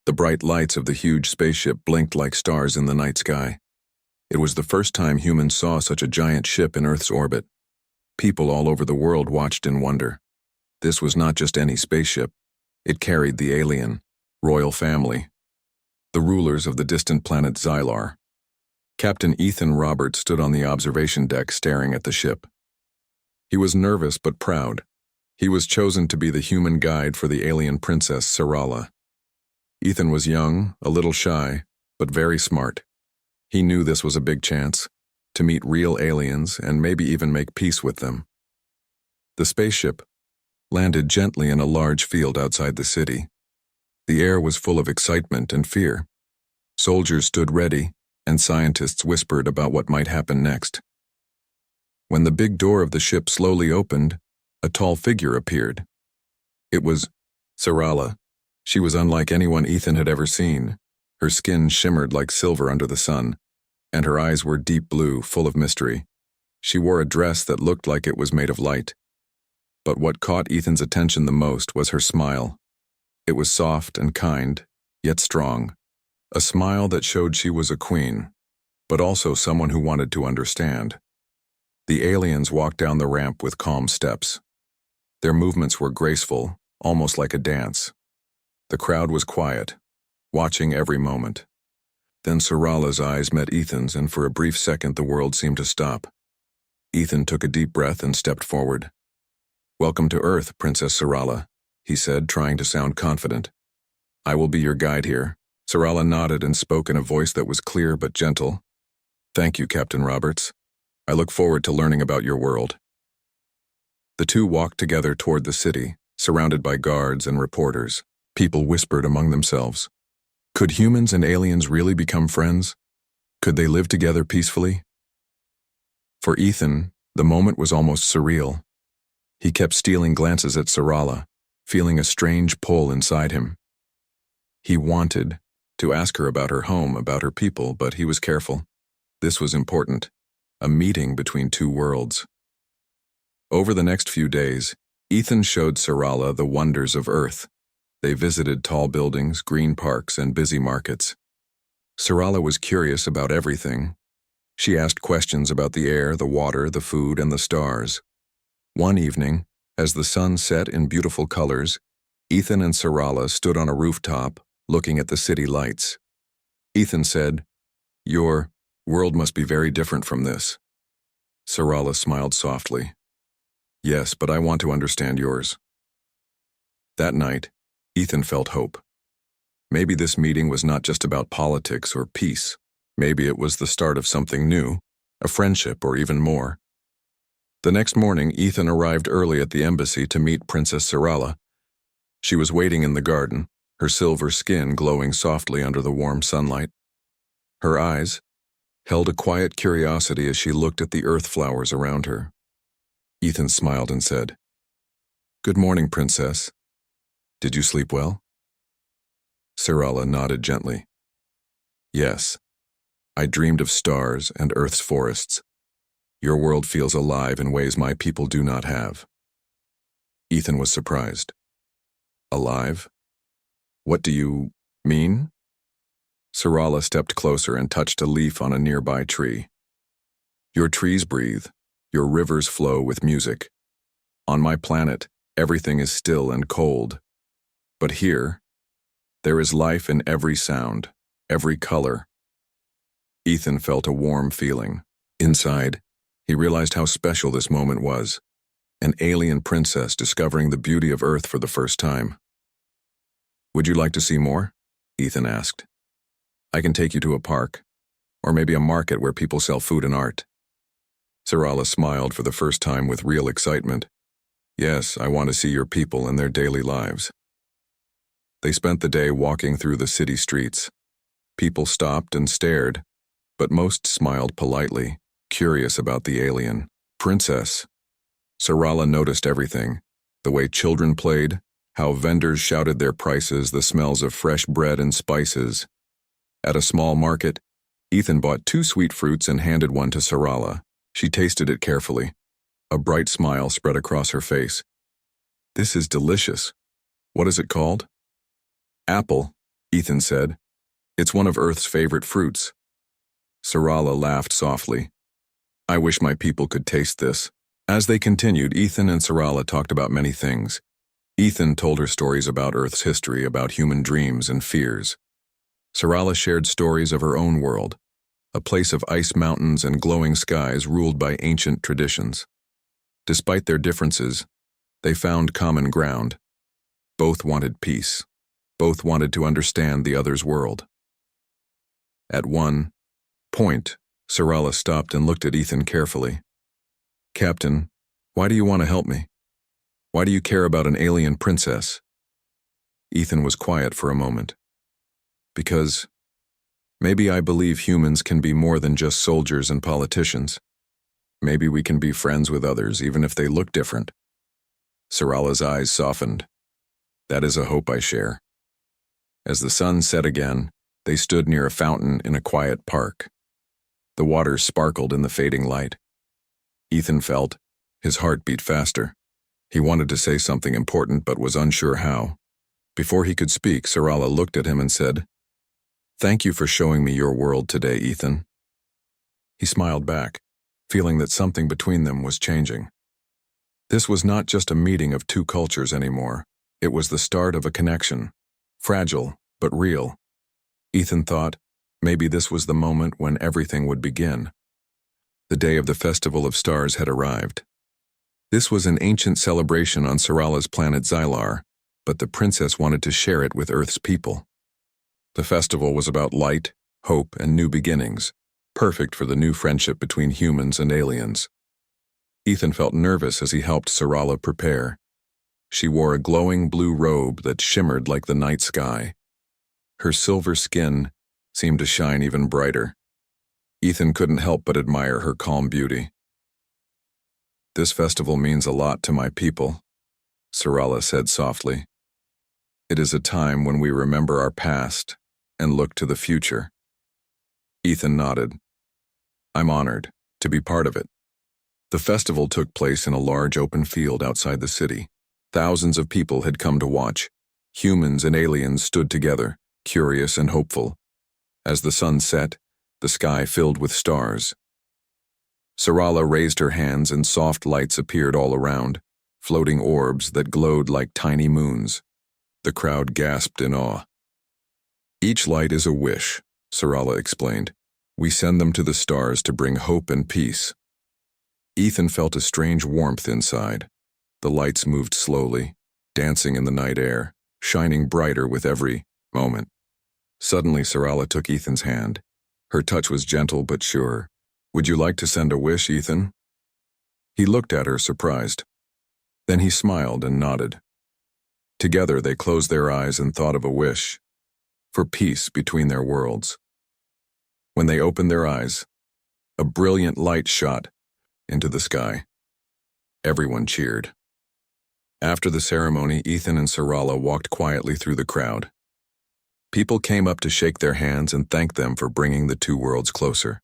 The bright lights of the huge spaceship blinked like stars in the night sky. It was the first time humans saw such a giant ship in Earth's orbit. People all over the world watched in wonder. This was not just any spaceship. It carried the alien, royal family, the rulers of the distant planet Xylar. Captain Ethan Roberts stood on the observation deck staring at the ship. He was nervous but proud. He was chosen to be the human guide for the alien princess Sarala. Ethan was young, a little shy, but very smart. He knew this was a big chance, to meet real aliens and maybe even make peace with them. The spaceship landed gently in a large field outside the city. The air was full of excitement and fear. Soldiers stood ready, and scientists whispered about what might happen next. When the big door of the ship slowly opened, a tall figure appeared. It was Sarala. She was unlike anyone Ethan had ever seen. Her skin shimmered like silver under the sun, and her eyes were deep blue, full of mystery. She wore a dress that looked like it was made of light. But what caught Ethan's attention the most was her smile. It was soft and kind, yet strong. A smile that showed she was a queen, but also someone who wanted to understand. The aliens walked down the ramp with calm steps. Their movements were graceful, almost like a dance. The crowd was quiet, watching every moment. Then Sarala's eyes met Ethan's, and for a brief second the world seemed to stop. Ethan took a deep breath and stepped forward. "Welcome to Earth, Princess Sarala," he said, trying to sound confident. "I will be your guide here." Sarala nodded and spoke in a voice that was clear but gentle. "Thank you, Captain Roberts. I look forward to learning about your world." The two walked together toward the city, surrounded by guards and reporters. People whispered among themselves. Could humans and aliens really become friends? Could they live together peacefully? For Ethan, the moment was almost surreal. He kept stealing glances at Sarala, feeling a strange pull inside him. He wanted to ask her about her home, about her people, but he was careful. This was important, a meeting between two worlds. Over the next few days, Ethan showed Sarala the wonders of Earth. They visited tall buildings, green parks, and busy markets. Sarala was curious about everything. She asked questions about the air, the water, the food, and the stars. One evening, as the sun set in beautiful colors, Ethan and Sarala stood on a rooftop, looking at the city lights. Ethan said, "Your world must be very different from this." Sarala smiled softly. "Yes, but I want to understand yours." That night, Ethan felt hope. Maybe this meeting was not just about politics or peace. Maybe it was the start of something new, a friendship or even more. The next morning, Ethan arrived early at the embassy to meet Princess Sarala. She was waiting in the garden, her silver skin glowing softly under the warm sunlight. Her eyes held a quiet curiosity as she looked at the earth flowers around her. Ethan smiled and said, "Good morning, Princess. Did you sleep well?" Sarala nodded gently. "Yes. I dreamed of stars and Earth's forests. Your world feels alive in ways my people do not have." Ethan was surprised. "Alive? What do you mean?" Sarala stepped closer and touched a leaf on a nearby tree. "Your trees breathe. Your rivers flow with music. On my planet, everything is still and cold. But here, there is life in every sound, every color." Ethan felt a warm feeling. Inside, he realized how special this moment was. An alien princess discovering the beauty of Earth for the first time. "Would you like to see more?" Ethan asked. "I can take you to a park, or maybe a market where people sell food and art." Sarala smiled for the first time with real excitement. "Yes, I want to see your people and their daily lives." They spent the day walking through the city streets. People stopped and stared, but most smiled politely, curious about the alien princess. Sarala noticed everything: the way children played, how vendors shouted their prices, the smells of fresh bread and spices. At a small market, Ethan bought 2 sweet fruits and handed one to Sarala. She tasted it carefully. A bright smile spread across her face. "This is delicious. What is it called?" "Apple," Ethan said. It's one of Earth's favorite fruits. Sarala laughed softly. I wish my people could taste this. As they continued, Ethan and Sarala talked about many things. Ethan told her stories about Earth's history, about human dreams and fears. Sarala shared stories of her own world, a place of ice mountains and glowing skies ruled by ancient traditions. Despite their differences, they found common ground. Both wanted peace. Both wanted to understand the other's world. At one point, Sarala stopped and looked at Ethan carefully. Captain, why do you want to help me? Why do you care about an alien princess? Ethan was quiet for a moment. Because maybe I believe humans can be more than just soldiers and politicians. Maybe we can be friends with others, even if they look different. Sarala's eyes softened. That is a hope I share. As the sun set again, they stood near a fountain in a quiet park. The water sparkled in the fading light. Ethan felt his heart beat faster. He wanted to say something important but was unsure how. Before he could speak, Sarala looked at him and said, Thank you for showing me your world today, Ethan. He smiled back, feeling that something between them was changing. This was not just a meeting of two cultures anymore. It was the start of a connection, fragile but real. Ethan thought, maybe this was the moment when everything would begin. The day of the Festival of Stars had arrived. This was an ancient celebration on Sarala's planet Xylar, but the princess wanted to share it with Earth's people. The festival was about light, hope, and new beginnings, perfect for the new friendship between humans and aliens. Ethan felt nervous as he helped Sarala prepare. She wore a glowing blue robe that shimmered like the night sky. Her silver skin seemed to shine even brighter. Ethan couldn't help but admire her calm beauty. This festival means a lot to my people, Sarala said softly. It is a time when we remember our past and look to the future. Ethan nodded. I'm honored to be part of it. The festival took place in a large open field outside the city. Thousands of people had come to watch. Humans and aliens stood together, curious and hopeful. As the sun set, the sky filled with stars. Sarala raised her hands and soft lights appeared all around, floating orbs that glowed like tiny moons. The crowd gasped in awe. Each light is a wish, Sarala explained. We send them to the stars to bring hope and peace. Ethan felt a strange warmth inside. The lights moved slowly, dancing in the night air, shining brighter with every moment. Suddenly, Sarala took Ethan's hand. Her touch was gentle but sure. Would you like to send a wish, Ethan? He looked at her, surprised. Then he smiled and nodded. Together, they closed their eyes and thought of a wish for peace between their worlds. When they opened their eyes, a brilliant light shot into the sky. Everyone cheered. After the ceremony, Ethan and Sarala walked quietly through the crowd. People came up to shake their hands and thank them for bringing the two worlds closer.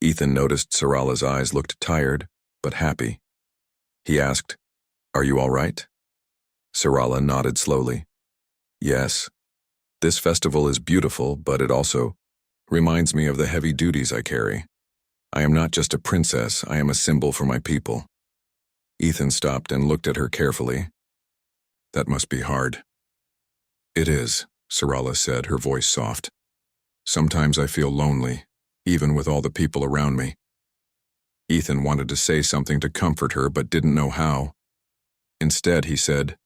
Ethan noticed Sarala's eyes looked tired, but happy. He asked, Are you all right? Sarala nodded slowly. Yes. This festival is beautiful, but it also reminds me of the heavy duties I carry. I am not just a princess, I am a symbol for my people. Ethan stopped and looked at her carefully. That must be hard. It is, Sarala said, her voice soft. Sometimes I feel lonely, even with all the people around me. Ethan wanted to say something to comfort her but didn't know how. Instead, he said,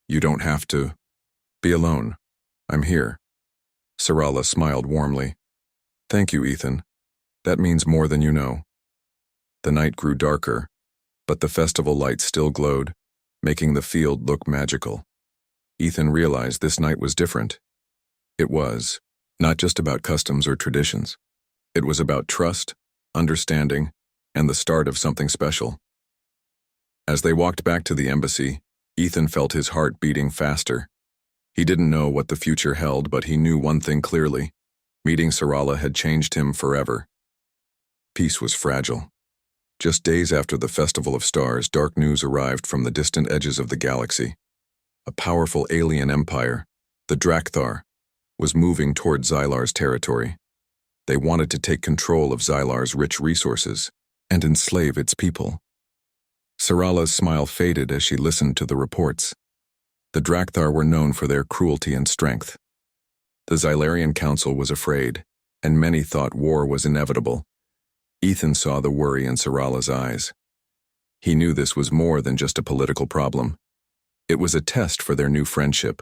You don't have to be alone. I'm here. Sarala smiled warmly. Thank you, Ethan. That means more than you know. The night grew darker, but the festival lights still glowed, making the field look magical. Ethan realized this night was different. It was not just about customs or traditions. It was about trust, understanding, and the start of something special. As they walked back to the embassy, Ethan felt his heart beating faster. He didn't know what the future held, but he knew one thing clearly. Meeting Sarala had changed him forever. Peace was fragile. Just days after the Festival of Stars, dark news arrived from the distant edges of the galaxy. A powerful alien empire, the Drakthar, was moving toward Xylar's territory. They wanted to take control of Xylar's rich resources and enslave its people. Sarala's smile faded as she listened to the reports. The Drakthar were known for their cruelty and strength. The Xylarian Council was afraid, and many thought war was inevitable. Ethan saw the worry in Sarala's eyes. He knew this was more than just a political problem. It was a test for their new friendship,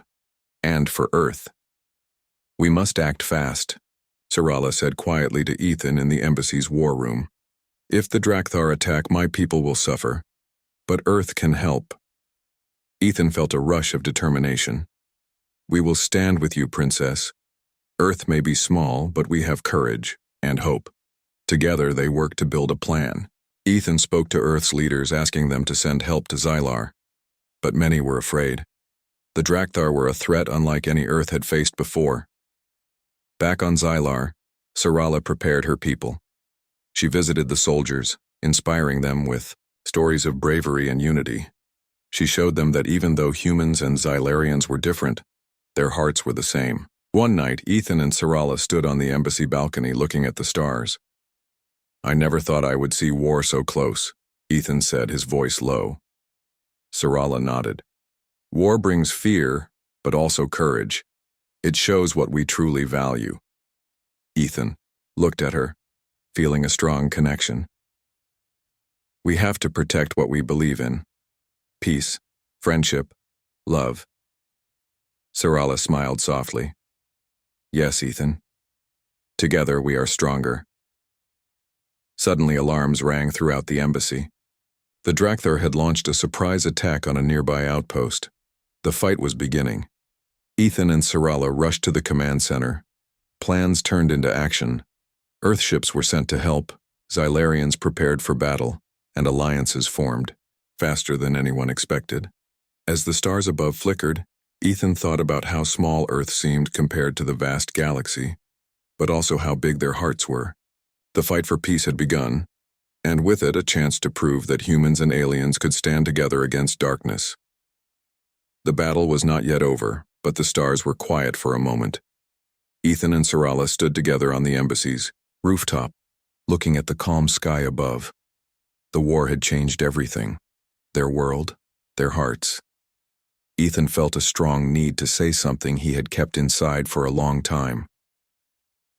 and for Earth. "We must act fast," Sarala said quietly to Ethan in the embassy's war room. "If the Drakthar attack, my people will suffer, but Earth can help." Ethan felt a rush of determination. "We will stand with you, Princess. Earth may be small, but we have courage and hope." Together they worked to build a plan. Ethan spoke to Earth's leaders, asking them to send help to Xylar. But many were afraid. The Drakthar were a threat unlike any Earth had faced before. Back on Xylar, Sarala prepared her people. She visited the soldiers, inspiring them with stories of bravery and unity. She showed them that even though humans and Xylarians were different, their hearts were the same. One night, Ethan and Sarala stood on the embassy balcony looking at the stars. "I never thought I would see war so close," Ethan said, his voice low. Sarala nodded. "War brings fear, but also courage. It shows what we truly value." Ethan looked at her, feeling a strong connection. "We have to protect what we believe in. Peace, friendship, love." Sarala smiled softly. "Yes, Ethan. Together we are stronger." Suddenly alarms rang throughout the embassy. The Drakthar had launched a surprise attack on a nearby outpost. The fight was beginning. Ethan and Sarala rushed to the command center. Plans turned into action. Earthships were sent to help, Xylarians prepared for battle, and alliances formed, faster than anyone expected. As the stars above flickered, Ethan thought about how small Earth seemed compared to the vast galaxy, but also how big their hearts were. The fight for peace had begun, and with it a chance to prove that humans and aliens could stand together against darkness. The battle was not yet over, but the stars were quiet for a moment. Ethan and Sarala stood together on the embassy's rooftop, looking at the calm sky above. The war had changed everything. Their world, their hearts. Ethan felt a strong need to say something he had kept inside for a long time.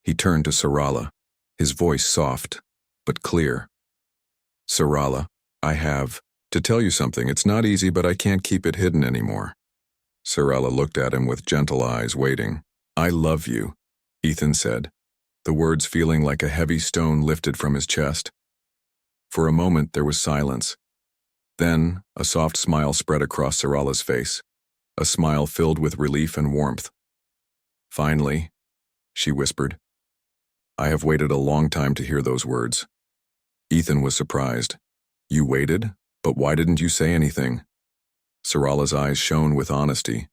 He turned to Sarala, his voice soft, but clear. "Sarala, I have to tell you something. It's not easy, but I can't keep it hidden anymore." Sarala looked at him with gentle eyes, waiting. "I love you," Ethan said, the words feeling like a heavy stone lifted from his chest. For a moment there was silence. Then a soft smile spread across Sarala's face, a smile filled with relief and warmth. "Finally," she whispered. "I have waited a long time to hear those words." Ethan was surprised. "You waited? But why didn't you say anything?" Sarala's eyes shone with honesty.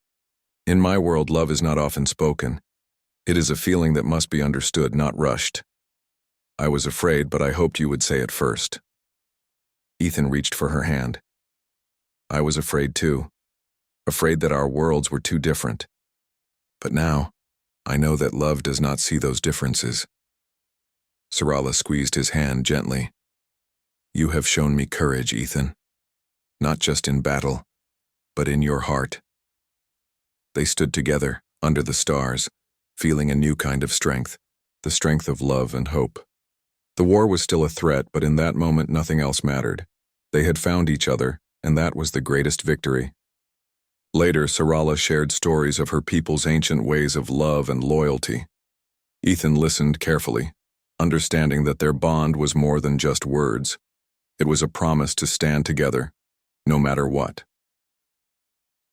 "In my world, love is not often spoken. It is a feeling that must be understood, not rushed. I was afraid, but I hoped you would say it first." Ethan reached for her hand. "I was afraid too. Afraid that our worlds were too different. But now, I know that love does not see those differences." Sarala squeezed his hand gently. "You have shown me courage, Ethan. Not just in battle, but in your heart." They stood together, under the stars, feeling a new kind of strength, the strength of love and hope. The war was still a threat, but in that moment nothing else mattered. They had found each other, and that was the greatest victory. Later, Sarala shared stories of her people's ancient ways of love and loyalty. Ethan listened carefully, understanding that their bond was more than just words. It was a promise to stand together, no matter what.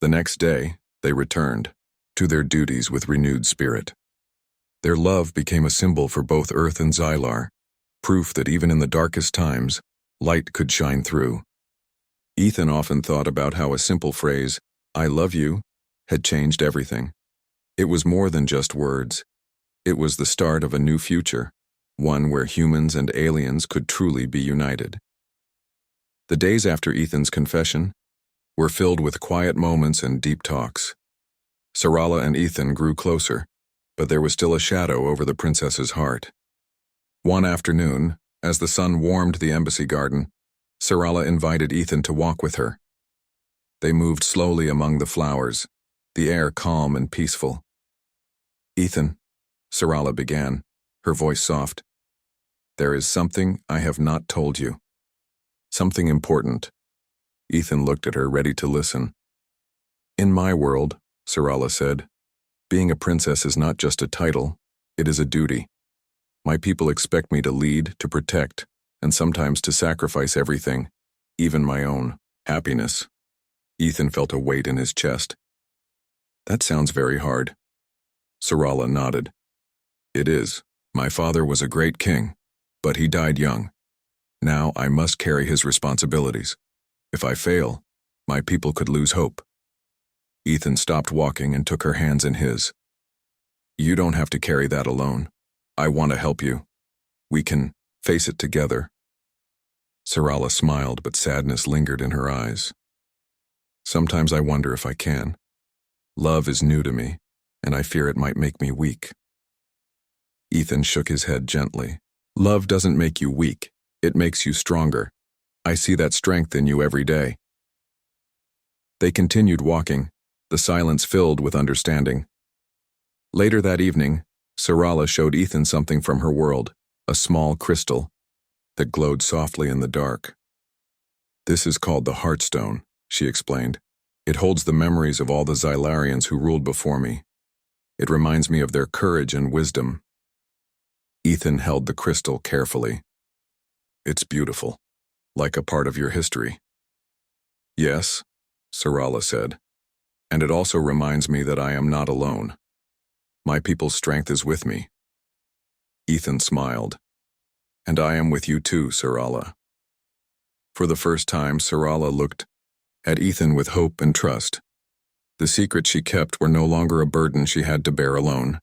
The next day, they returned to their duties with renewed spirit. Their love became a symbol for both Earth and Xylar, proof that even in the darkest times, light could shine through. Ethan often thought about how a simple phrase, "I love you," had changed everything. It was more than just words. It was the start of a new future, one where humans and aliens could truly be united. The days after Ethan's confession were filled with quiet moments and deep talks. Sarala and Ethan grew closer, but there was still a shadow over the princess's heart. One afternoon, as the sun warmed the embassy garden, Sarala invited Ethan to walk with her. They moved slowly among the flowers, the air calm and peaceful. "Ethan," Sarala began, her voice soft, "there is something I have not told you. Something important." Ethan looked at her, ready to listen. "In my world," Sarala said, "being a princess is not just a title, it is a duty. My people expect me to lead, to protect, and sometimes to sacrifice everything, even my own happiness." Ethan felt a weight in his chest. "That sounds very hard." Sarala nodded. "It is. My father was a great king, but he died young. Now I must carry his responsibilities. If I fail, my people could lose hope." Ethan stopped walking and took her hands in his. "You don't have to carry that alone. I want to help you. We can face it together." Sarala smiled, but sadness lingered in her eyes. "Sometimes I wonder if I can. Love is new to me, and I fear it might make me weak." Ethan shook his head gently. "Love doesn't make you weak. It makes you stronger. I see that strength in you every day." They continued walking, the silence filled with understanding. Later that evening, Sarala showed Ethan something from her world, a small crystal that glowed softly in the dark. "This is called the Heartstone," she explained. "It holds the memories of all the Xylarians who ruled before me. It reminds me of their courage and wisdom." Ethan held the crystal carefully. "It's beautiful, like a part of your history." "Yes," Sarala said, "and it also reminds me that I am not alone. My people's strength is with me." Ethan smiled. "And I am with you too, Sarala." For the first time, Sarala looked at Ethan with hope and trust. The secrets she kept were no longer a burden she had to bear alone.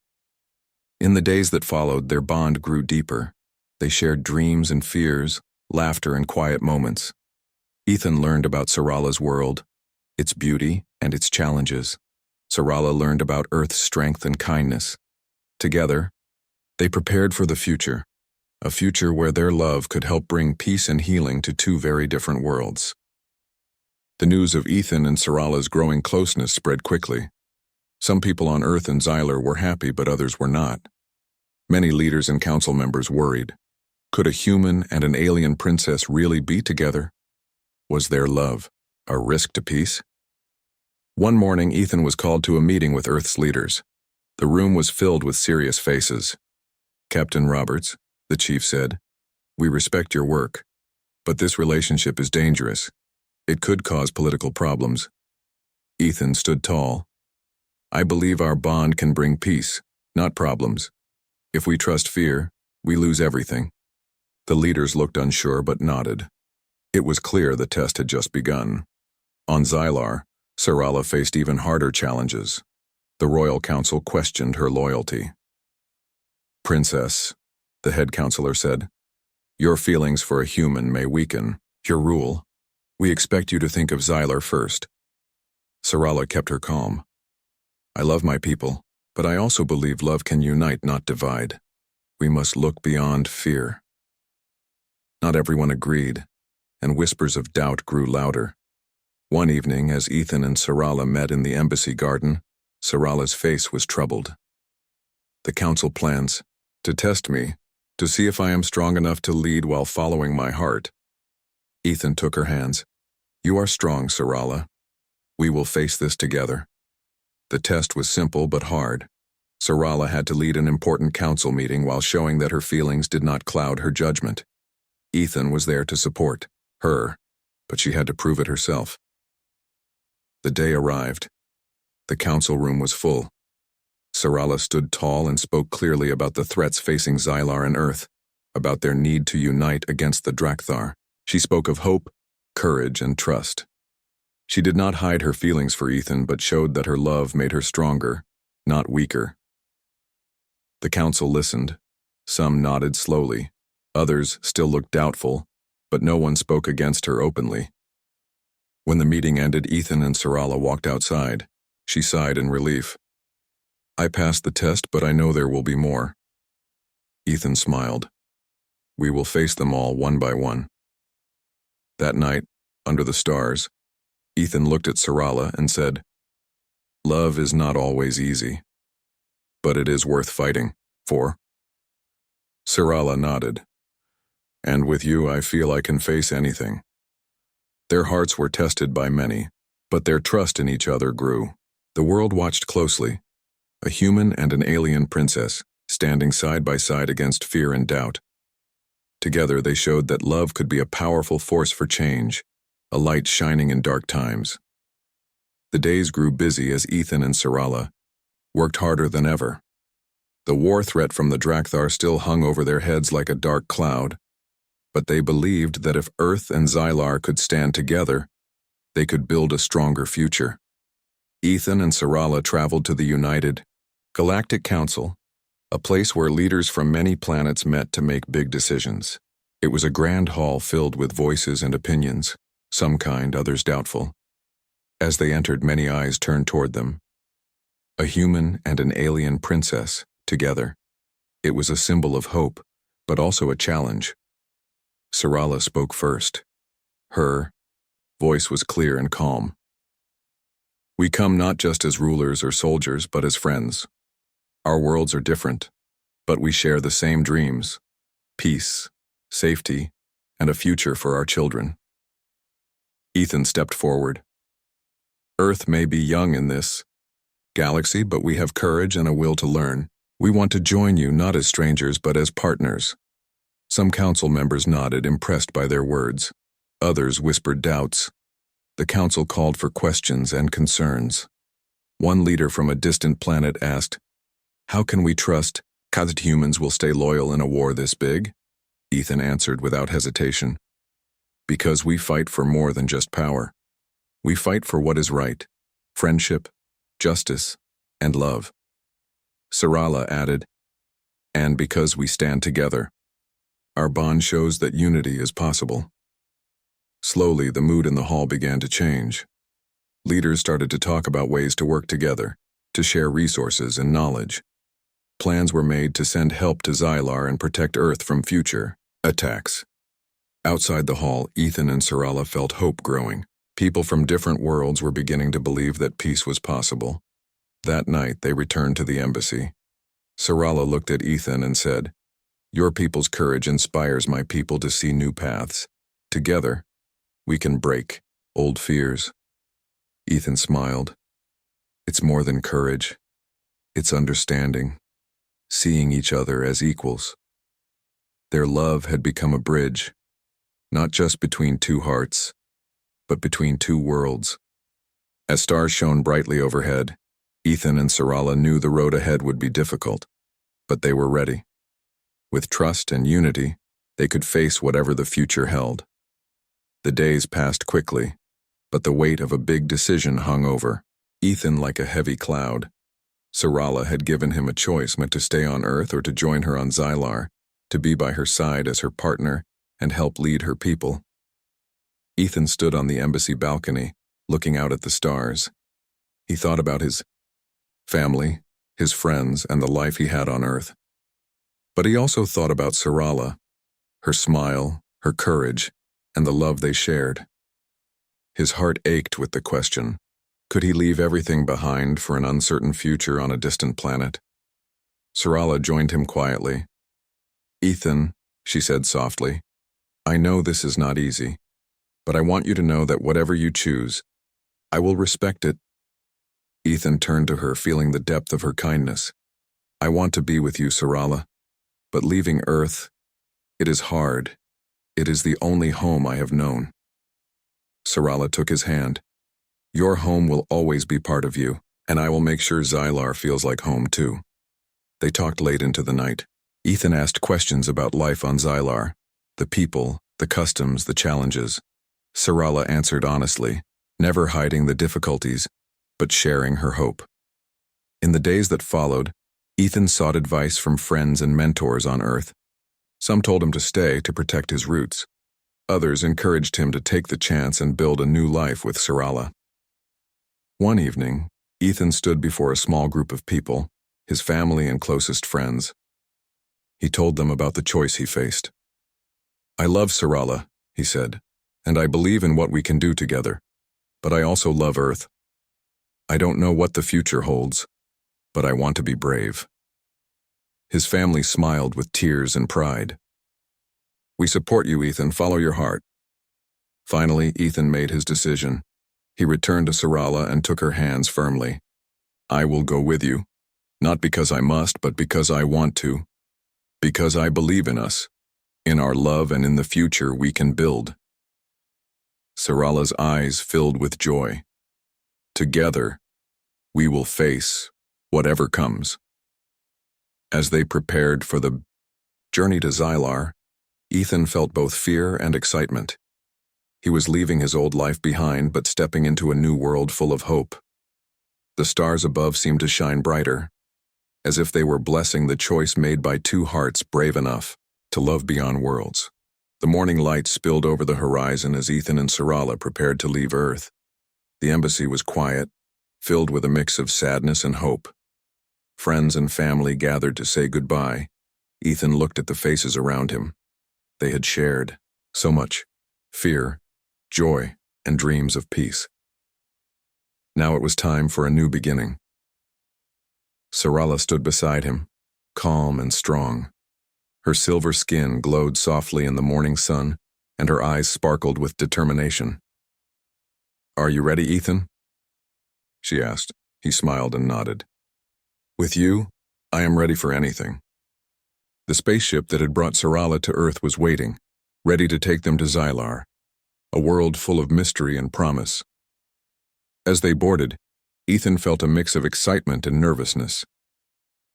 In the days that followed, their bond grew deeper. They shared dreams and fears, laughter and quiet moments. Ethan learned about Sarala's world, its beauty and its challenges. Sarala learned about Earth's strength and kindness. Together, they prepared for the future, a future where their love could help bring peace and healing to two very different worlds. The news of Ethan and Sarala's growing closeness spread quickly. Some people on Earth and Xylar were happy, but others were not. Many leaders and council members worried. Could a human and an alien princess really be together? Was their love a risk to peace? One morning, Ethan was called to a meeting with Earth's leaders. The room was filled with serious faces. "Captain Roberts," the chief said, "we respect your work, but this relationship is dangerous. It could cause political problems." Ethan stood tall. "I believe our bond can bring peace, not problems. If we trust fear, we lose everything." The leaders looked unsure but nodded. It was clear the test had just begun. On Xylar, Sarala faced even harder challenges. The royal council questioned her loyalty. "Princess," the head counselor said, "your feelings for a human may weaken your rule. We expect you to think of Xylar first." Sarala kept her calm. "I love my people, but I also believe love can unite, not divide. We must look beyond fear." Not everyone agreed, and whispers of doubt grew louder. One evening, as Ethan and Sarala met in the embassy garden, Sarala's face was troubled. "The council plans to test me, to see if I am strong enough to lead while following my heart." Ethan took her hands. "You are strong, Sarala. We will face this together." The test was simple but hard. Sarala had to lead an important council meeting while showing that her feelings did not cloud her judgment. Ethan was there to support her, but she had to prove it herself. The day arrived. The council room was full. Sarala stood tall and spoke clearly about the threats facing Xylar and Earth, about their need to unite against the Drakthar. She spoke of hope, courage, and trust. She did not hide her feelings for Ethan, but showed that her love made her stronger, not weaker. The council listened. Some nodded slowly. Others still looked doubtful, but no one spoke against her openly. When the meeting ended, Ethan and Sarala walked outside. She sighed in relief. I passed the test, but I know there will be more. Ethan smiled. We will face them all one by one. That night, under the stars, Ethan looked at Sarala and said, "Love is not always easy, but it is worth fighting for." Sarala nodded. "And with you, I feel I can face anything." Their hearts were tested by many, but their trust in each other grew. The world watched closely, a human and an alien princess standing side by side against fear and doubt. Together they showed that love could be a powerful force for change, a light shining in dark times. The days grew busy as Ethan and Sarala worked harder than ever. The war threat from the Drakthar still hung over their heads like a dark cloud, but they believed that if Earth and Xylar could stand together, they could build a stronger future. Ethan and Sarala traveled to the United Galactic Council, a place where leaders from many planets met to make big decisions. It was a grand hall filled with voices and opinions, some kind, others doubtful. As they entered, many eyes turned toward them. A human and an alien princess, together. It was a symbol of hope, but also a challenge. Sarala spoke first. Her voice was clear and calm. "We come not just as rulers or soldiers, but as friends. Our worlds are different, but we share the same dreams: peace, safety, and a future for our children." Ethan stepped forward. "Earth may be young in this galaxy, but we have courage and a will to learn. We want to join you not as strangers, but as partners." Some council members nodded, impressed by their words. Others whispered doubts. The council called for questions and concerns. One leader from a distant planet asked, "How can we trust that humans will stay loyal in a war this big?" Ethan answered without hesitation. "Because we fight for more than just power. We fight for what is right: friendship, justice, and love." Sarala added, "And because we stand together. Our bond shows that unity is possible." Slowly, the mood in the hall began to change. Leaders started to talk about ways to work together, to share resources and knowledge. Plans were made to send help to Xylar and protect Earth from future attacks. Outside the hall, Ethan and Sarala felt hope growing. People from different worlds were beginning to believe that peace was possible. That night, they returned to the embassy. Sarala looked at Ethan and said, "Your people's courage inspires my people to see new paths. Together, we can break old fears." Ethan smiled. "It's more than courage. It's understanding, seeing each other as equals." Their love had become a bridge, not just between two hearts, but between two worlds. As stars shone brightly overhead, Ethan and Sarala knew the road ahead would be difficult, but they were ready. With trust and unity, they could face whatever the future held. The days passed quickly, but the weight of a big decision hung over Ethan like a heavy cloud. Sarala had given him a choice: meant to stay on Earth or to join her on Xylar, to be by her side as her partner and help lead her people. Ethan stood on the embassy balcony, looking out at the stars. He thought about his family, his friends, and the life he had on Earth. But he also thought about Sarala, her smile, her courage, and the love they shared. His heart ached with the question, could he leave everything behind for an uncertain future on a distant planet? Sarala joined him quietly. "Ethan," she said softly, "I know this is not easy, but I want you to know that whatever you choose, I will respect it." Ethan turned to her, feeling the depth of her kindness. "I want to be with you, Sarala, but leaving Earth, it is hard. It is the only home I have known." Sarala took his hand. "Your home will always be part of you, and I will make sure Xylar feels like home too." They talked late into the night. Ethan asked questions about life on Xylar, the people, the customs, the challenges. Sarala answered honestly, never hiding the difficulties, but sharing her hope. In the days that followed, Ethan sought advice from friends and mentors on Earth. Some told him to stay to protect his roots. Others encouraged him to take the chance and build a new life with Sarala. One evening, Ethan stood before a small group of people, his family and closest friends. He told them about the choice he faced. "I love Sarala," he said, "and I believe in what we can do together. But I also love Earth. I don't know what the future holds, but I want to be brave." His family smiled with tears and pride. "We support you, Ethan. Follow your heart." Finally, Ethan made his decision. He returned to Sarala and took her hands firmly. "I will go with you, not because I must, but because I want to. Because I believe in us, in our love and in the future we can build." Sarala's eyes filled with joy. "Together, we will face whatever comes." As they prepared for the journey to Xylar, Ethan felt both fear and excitement. He was leaving his old life behind but stepping into a new world full of hope. The stars above seemed to shine brighter, as if they were blessing the choice made by two hearts brave enough to love beyond worlds. The morning light spilled over the horizon as Ethan and Sarala prepared to leave Earth. The embassy was quiet, filled with a mix of sadness and hope. Friends and family gathered to say goodbye. Ethan looked at the faces around him. They had shared so much: fear, joy, and dreams of peace. Now it was time for a new beginning. Sarala stood beside him, calm and strong. Her silver skin glowed softly in the morning sun, and her eyes sparkled with determination. "Are you ready, Ethan?" she asked. He smiled and nodded. "With you, I am ready for anything." The spaceship that had brought Sarala to Earth was waiting, ready to take them to Xylar, a world full of mystery and promise. As they boarded, Ethan felt a mix of excitement and nervousness.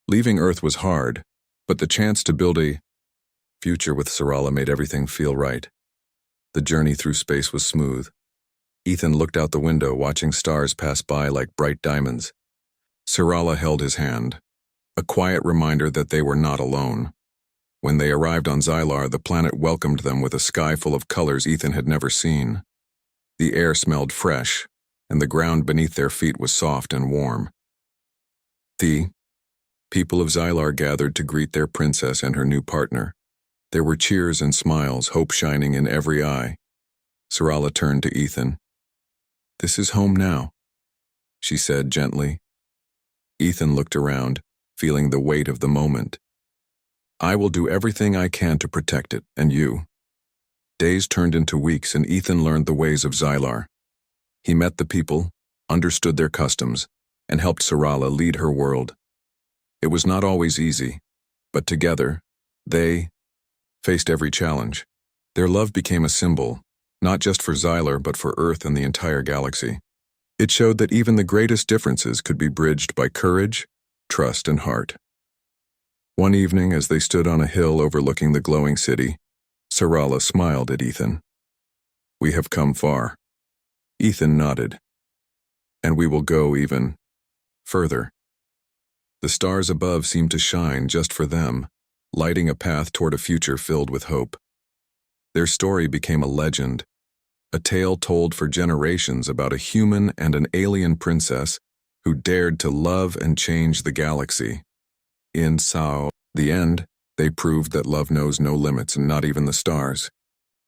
Leaving Earth was hard, but the chance to build a future with Sarala made everything feel right. The journey through space was smooth. Ethan looked out the window, watching stars pass by like bright diamonds. Sarala held his hand, a quiet reminder that they were not alone. When they arrived on Xylar, the planet welcomed them with a sky full of colors Ethan had never seen. The air smelled fresh, and the ground beneath their feet was soft and warm. The people of Xylar gathered to greet their princess and her new partner. There were cheers and smiles, hope shining in every eye. Sarala turned to Ethan. "This is home now," she said gently. Ethan looked around, feeling the weight of the moment. "I will do everything I can to protect it, and you." Days turned into weeks, and Ethan learned the ways of Xylar. He met the people, understood their customs, and helped Sarala lead her world. It was not always easy, but together, they faced every challenge. Their love became a symbol, not just for Xylar but for Earth and the entire galaxy. It showed that even the greatest differences could be bridged by courage, trust, and heart. One evening, as they stood on a hill overlooking the glowing city, Sarala smiled at Ethan. "We have come far." Ethan nodded. "And we will go even further." The stars above seemed to shine just for them, lighting a path toward a future filled with hope. Their story became a legend, a tale told for generations about a human and an alien princess who dared to love and change the galaxy. In the end, they proved that love knows no limits, and not even the stars.